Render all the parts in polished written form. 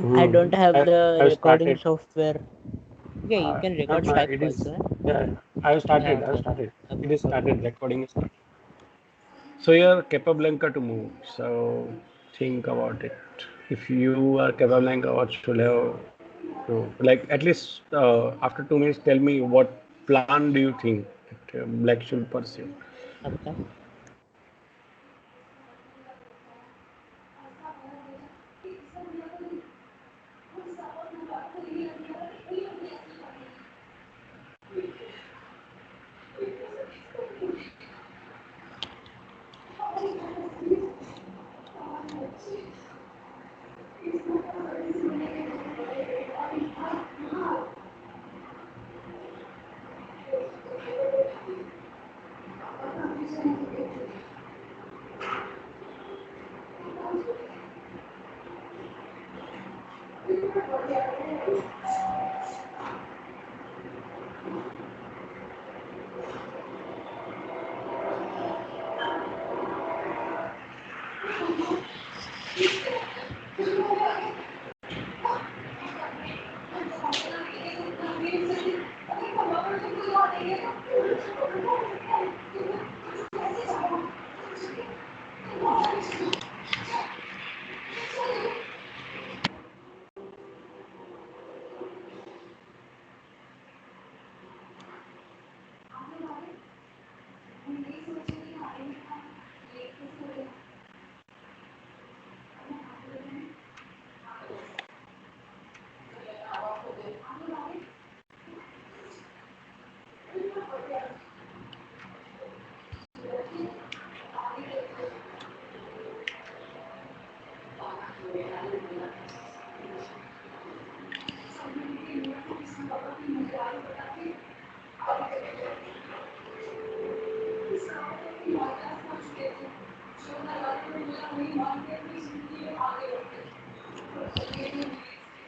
I don't have the I've recording started. software. Okay, you can record No, 5 it calls, is. huh? Yeah, I've Yeah, started. I've okay. started. Okay, It is okay. started. Recording is started. So you're Capablanca to move. So think about it. If you are Capablanca, what should have no, like at least after 2 minutes, tell me what plan do you think that Black should pursue? Okay.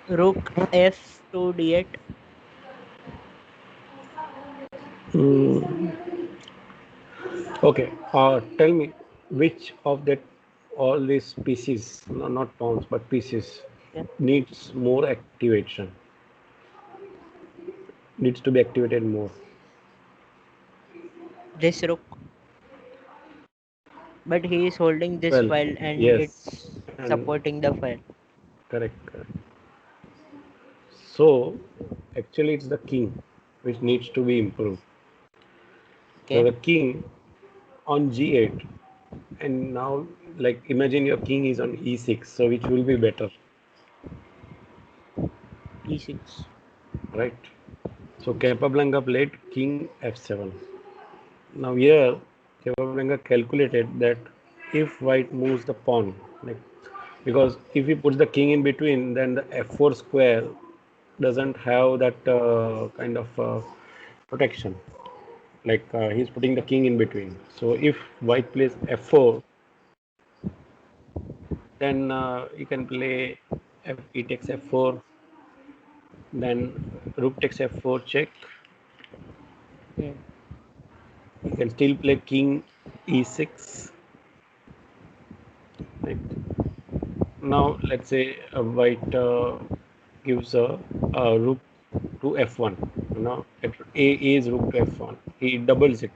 Rook F to D8. Mm, okay. Tell me which of that all these pieces, no, not pawns but pieces, Yeah. needs more activation. Needs to be activated more. This rook. But he is holding Well, this file and yes, it's and supporting the file. correct, correct. So actually, it's the king which needs to be improved. So Okay. the king on g8, and now like imagine your king is on e6, so which will be better, E6. right? So Capablanca played king f7. Now here Capablanca calculated that if white moves the pawn, like because if he puts the king in between, then the f4 square doesn't have that kind of protection. Like he's putting the king in between. So if white plays f4, then you can play e takes f4, then rook takes f4 check. Hmm. You can still play king e6. Right. Now let's say white gives a rook to f1. You know, a is rook to f1. He doubles it.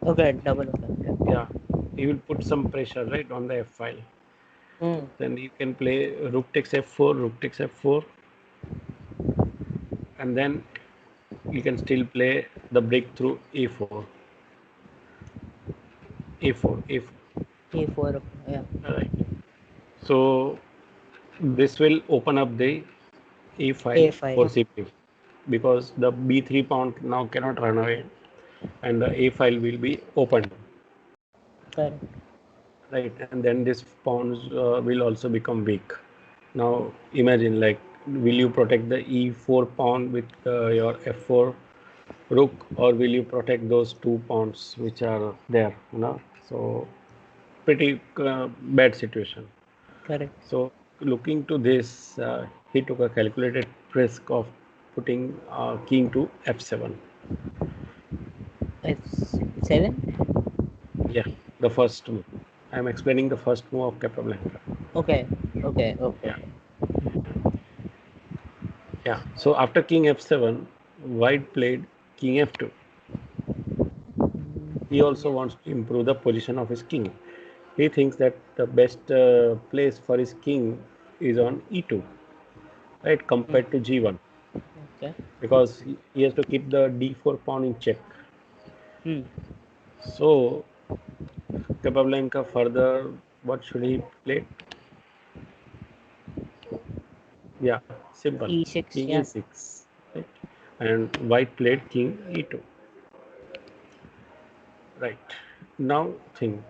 Okay, double. Okay, okay. Yeah, he will put some pressure right on the f file. Hmm. Then you can play rook takes f4, rook takes f4, and then you can still play the breakthrough a4, a4, a4. A4. Okay. Yeah. Right. So this will open up the a file A file. for CPU because the b3 pawn now cannot run away, and the a file will be opened, Correct. right? And then this pawns will also become weak. Now imagine, like, will you protect the e4 pawn with your f4 rook, or will you protect those two pawns which are there, you know? So pretty bad situation. Correct. So looking to this, he took a calculated risk of putting king to f7. F7. Yeah, the first move. I'm explaining the first move of Capablanca. Okay. Okay. Yeah. Okay. Yeah. So after king f7, white played king f2. He also wants to improve the position of his king. He thinks that the best place for his king is on e2, right, Mm. compared to g1, Okay. because he has to keep the d4 pawn in check. Hmm. So Capablanca further, what should he play? Yeah, simple. E6. King Yeah. e6, right? And white played king e2. Right. Now think,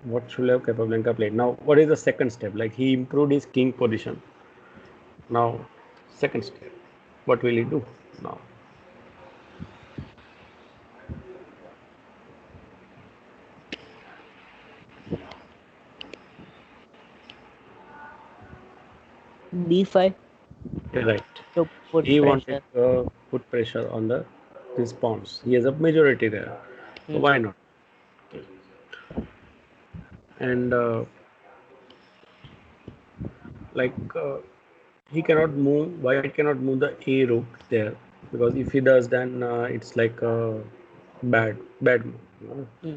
what should have Capablanca played? Now, what is the second step? Like he improved his king position. Now, second step, what will he do now? D5 Right. to put He wanted pressure. to put pressure on the these pawns. He has a majority there, so Hmm. why not? And like he cannot move. White cannot move the a rook there, because if he does, then it's like bad move. Hmm.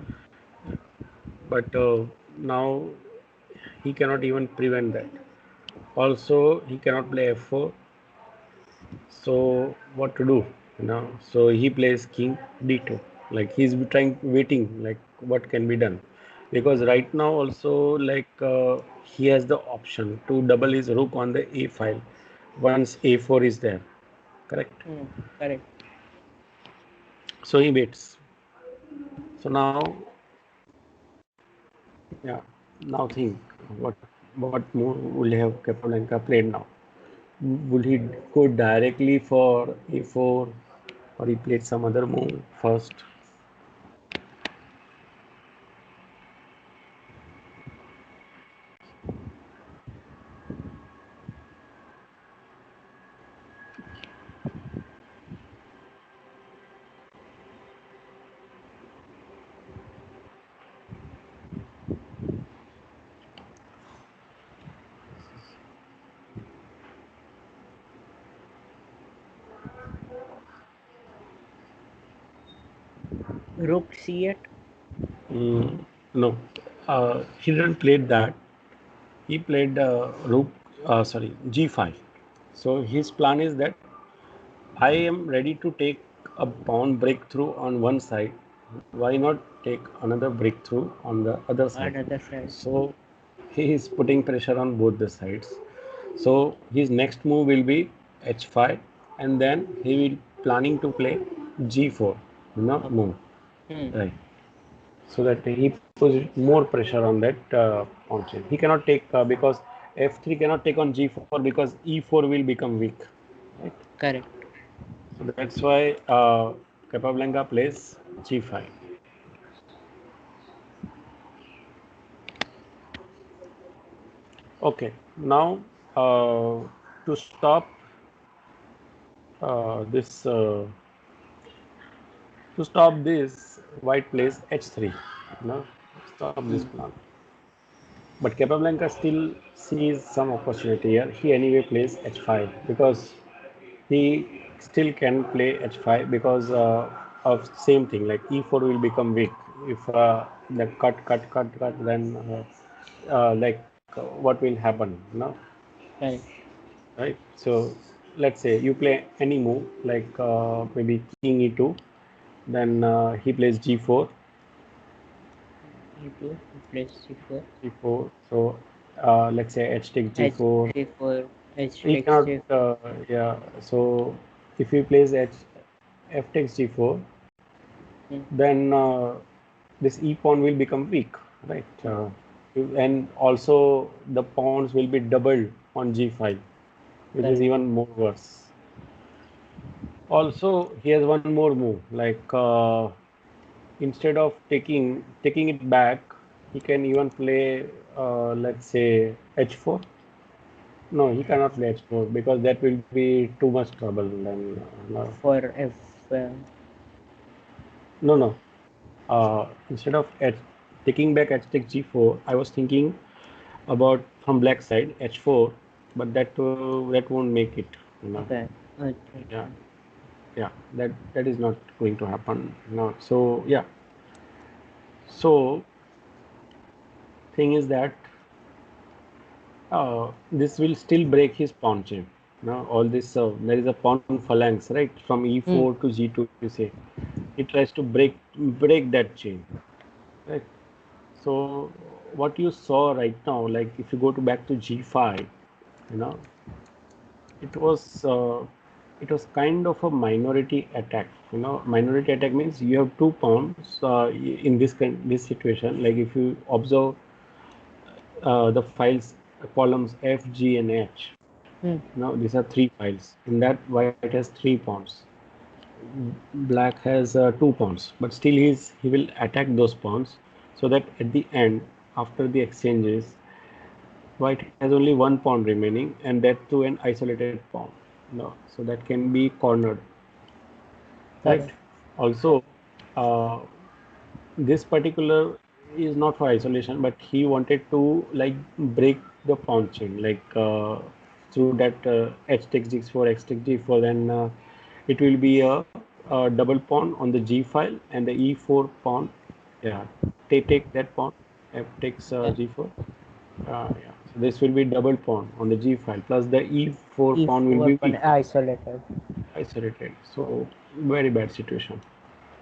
But now he cannot even prevent that. Also, he cannot play f4. So what to do? So he plays king d2. Like he's trying, waiting, like what can be done, because right now also, like he has the option to double his rook on the a file once a4 is there. Correct. Hmm. Correct. So he waits. So now, yeah, now think what move will have Capablanca played now? Will he go directly for a4, or he played some other move first? Rook C8. No, he didn't play that. He played g5. So his plan is that I am ready to take a pawn breakthrough on one side. Why not take another breakthrough on the other side? Another side. So he is putting pressure on both the sides. So his next move will be h5, and then he will planning to play g4, Okay. move, Hmm. right? So that he puts more pressure on that pawn chain. He cannot take because f3 cannot take on g4, because e4 will become weak, right? Correct. So that's why Capablanca plays g5. Okay, now to stop this white plays h3. Stop this Hmm. plan. But Capablanca still sees some opportunity here. He anyway plays h5, because he still can play h5, because of same thing, like e4 will become weak if the cut, then what will happen now, Correct. right? So let's say you play any move, like maybe king e2, then he plays g4. E2. Place C4. So let's say h takes H g4. C4. H He takes cannot, C4. yeah. So if he plays f takes g4, Hmm. then this e pawn will become weak, right? And also the pawns will be doubled on g5, which is Correct. even more worse. Also, he has one more move, like instead of taking it back, he can even play, let's say h4. No, he cannot play h4, because that will be too much trouble. Then no, For F. no. Instead of taking back h takes g4, I was thinking about from black side h4, but that won't make it. Okay. Okay. Yeah, yeah, that is not going to happen now. So yeah, so thing is that this will still break his pawn chain. Now all this there is a pawn phalanx, right, from Hmm. e4 to g2. You say it tries to break that chain, right? So what you saw right now, like if you go to back to g5, you know, it was uh, it was kind of a minority attack. You know, minority attack means you have two pawns in this situation. Like if you observe the files columns F, G, and H. Hmm. Now these are three files. In that, white has three pawns. Black has two pawns, but still he will attack those pawns so that at the end, after the exchanges, white has only one pawn remaining, and that too an isolated pawn. No, so that can be cornered, right? Correct. Also, uh, this particular is not for isolation, but he wanted to like break the pawn chain, like through that h takes g4, x takes g4, then it will be a double pawn on the g file, and the e4 pawn, yeah, they take that pawn, f takes Yeah. g4, yeah. So this will be double pawn on the g file, plus the e4 pawn will E4 be pawn weak, isolated. isolated. So very bad situation.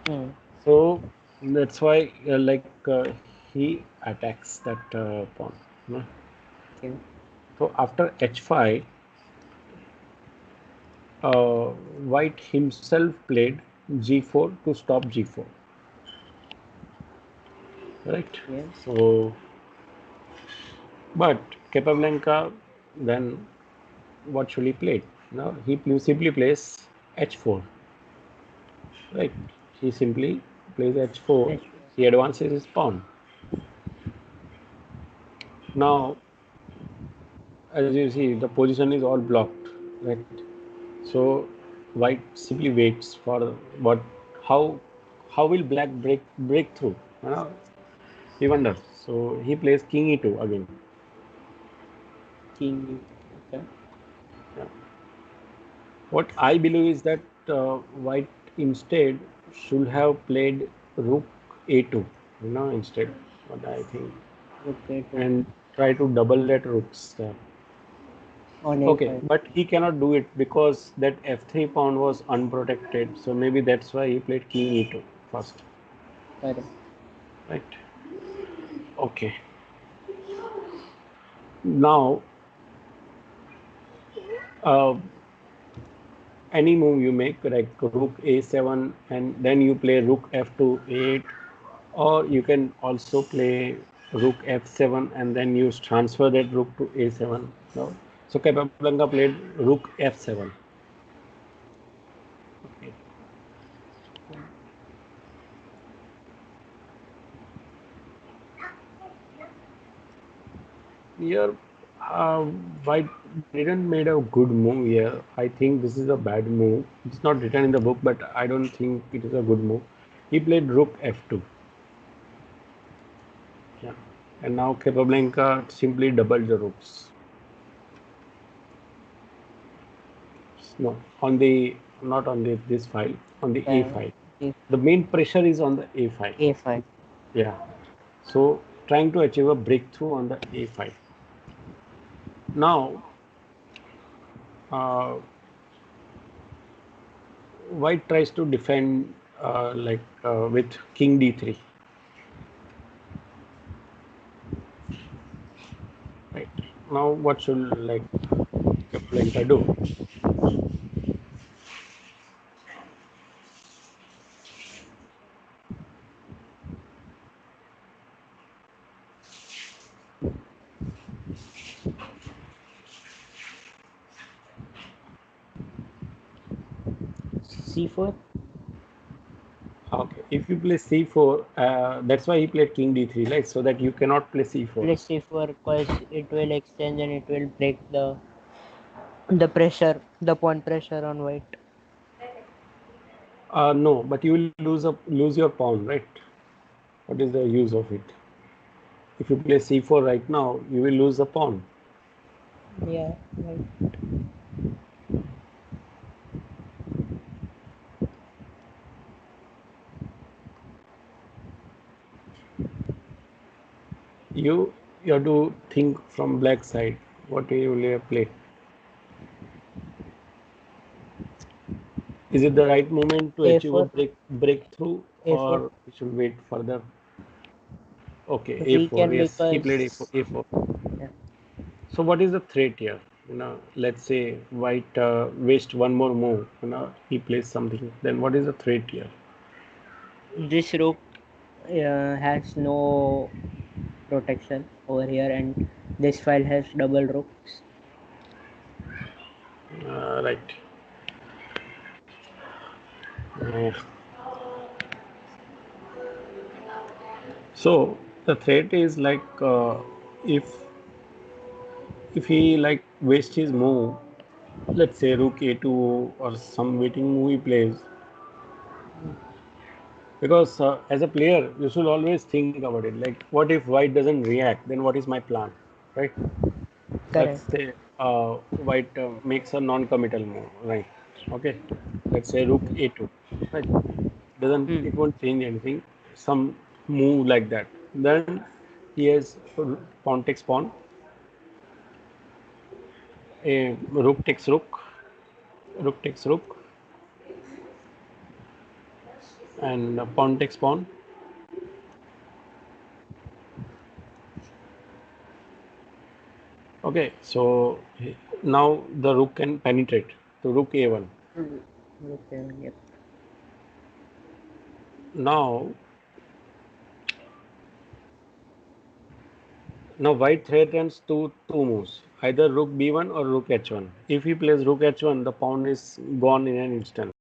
Hmm. So that's why he attacks that pawn. You know? Okay. So after h5, white himself played g4 to stop g4. Right. Yeah. So, but Capablanca then what should he play? Now he simply plays h4. Right. He simply plays h4. H4. He advances his pawn. Now, as you see, the position is all blocked. Right. So white simply waits for what how how will black break through? You know, he wonders. So he plays king e2 again. King E2. Okay. Yeah. What I believe is that white instead should have played rook a2. You know, instead. What I think, Okay. To and try to double that rooks. on Okay, A5. but he cannot do it because that f3 pawn was unprotected. So maybe that's why he played king e2 first. Correct. Right. Okay. Now, uh, any move you make, like rook a7, and then you play rook f2 8, or you can also play rook f7 and then you transfer that rook to a7. No? So Capablanca played rook f7. Okay. Here, White didn't made a good move here. I think this is a bad move. It's not written in the book, but I don't think it is a good move. He played rook f2. Yeah. And now Capablanca simply doubled the rooks. No, on the not on this file, on the A Yeah. file. If The main pressure is on the A file. A5. Yeah. So trying to achieve a breakthrough on the A file. Now, uh, White tries to defend with King D3. Right. Now, what should Capablanca do? C4. Okay. If you play C4, that's why he played King D3, right? So that you cannot play C4. Play C4 because it will exchange and it will break the pressure, the pawn pressure on white. No, but you will lose your pawn, right? What is the use of it? If you play C4 right now, you will lose the pawn. Yeah. Right. You have to think from black side. What you will play? Is it the right moment to achieve a A4. breakthrough, or A4. we should wait further? Okay, We A4. can Yes, he played A4. because A4. yeah. So what is the threat here? Let's say white waste one more move. He plays something. Then what is the threat here? This rook has no protection over here, and this file has double rooks. Right. Uh, so the threat is like if he like wastes his move, let's say rook a2 or some waiting move he plays, because as a player you should always think about it, like what if white doesn't react, then what is my plan, right? Let's Correct. say white makes a non-committal move, right? Okay, let's say rook a2, right? Doesn't, Hmm. it won't change anything, some move like that. Then he has pawn takes pawn, a rook takes rook, rook takes rook, and pawn takes pawn. Okay, so now the rook can penetrate to rook a1. Okay. Yep. Now, now white threatens two moves, either rook b1 or rook h1. If he plays rook h1, the pawn is gone in an instant.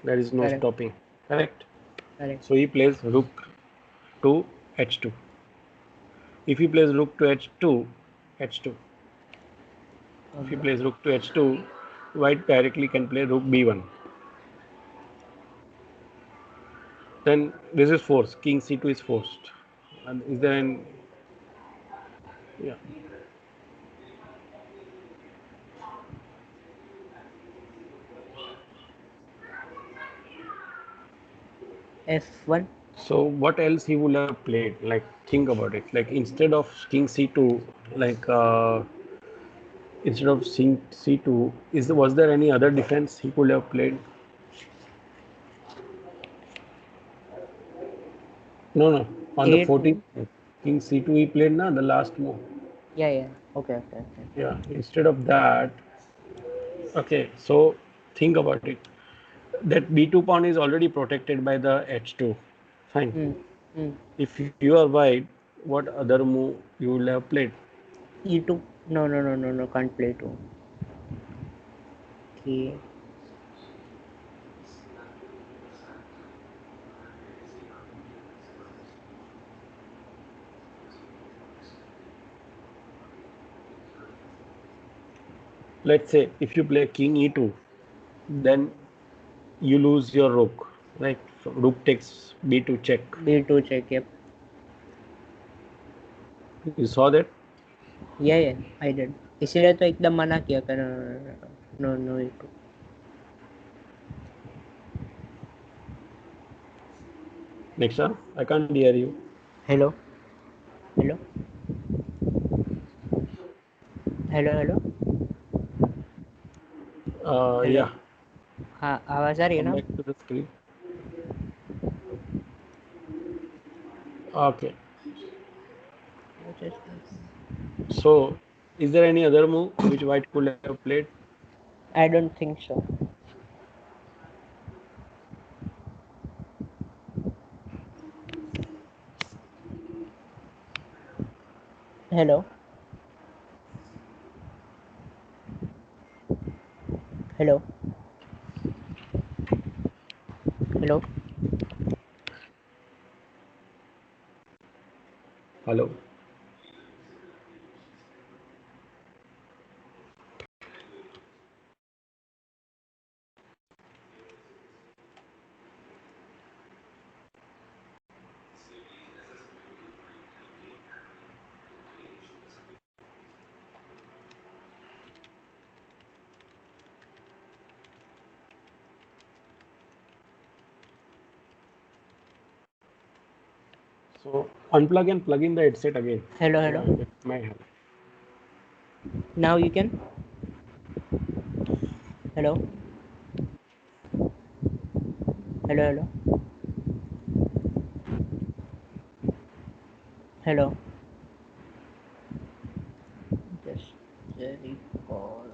There is no Correct. stopping. Correct. Correct. So he plays rook to h2. If he plays rook to h2, h2. If he Okay. plays rook to h2, white directly can play rook b1. Then this is forced. King c2 is forced. And is there an, yeah. F1. So what else he would have played? Like think about it. Like instead of king c2, like instead of king c2, was there any other defense he could have played? No, no. On the 14th A2. move, king c2 he played na the last move. Yeah. Yeah. Okay. Okay. Okay. Yeah. Instead of that, okay. So think about it. That b2 pawn is already protected by the h2. Fine. Hmm. Hmm. If you are white, what other move you will have played? E2. No. No. No. No. No. Can't play two. Okay. Let's say if you play king e2, then you lose your rook, right? So rook takes b2 check. B2 check. Yep. You saw that? Yeah. Yeah. I did. इसीलिए तो एकदम मना किया कर no no E2. Next time, I can't hear you. Hello hello hello hello hello. Yeah, हाँ आवाज़ आ रही है come ना. back to the screen. Okay. So, is there any other move which white could have played? I don't think so. Hello hello hello. Hello. So unplug and plug in the headset again. Hello, Yeah, hello. that might help. Now you can. Hello. Hello, hello. Hello. Just recall.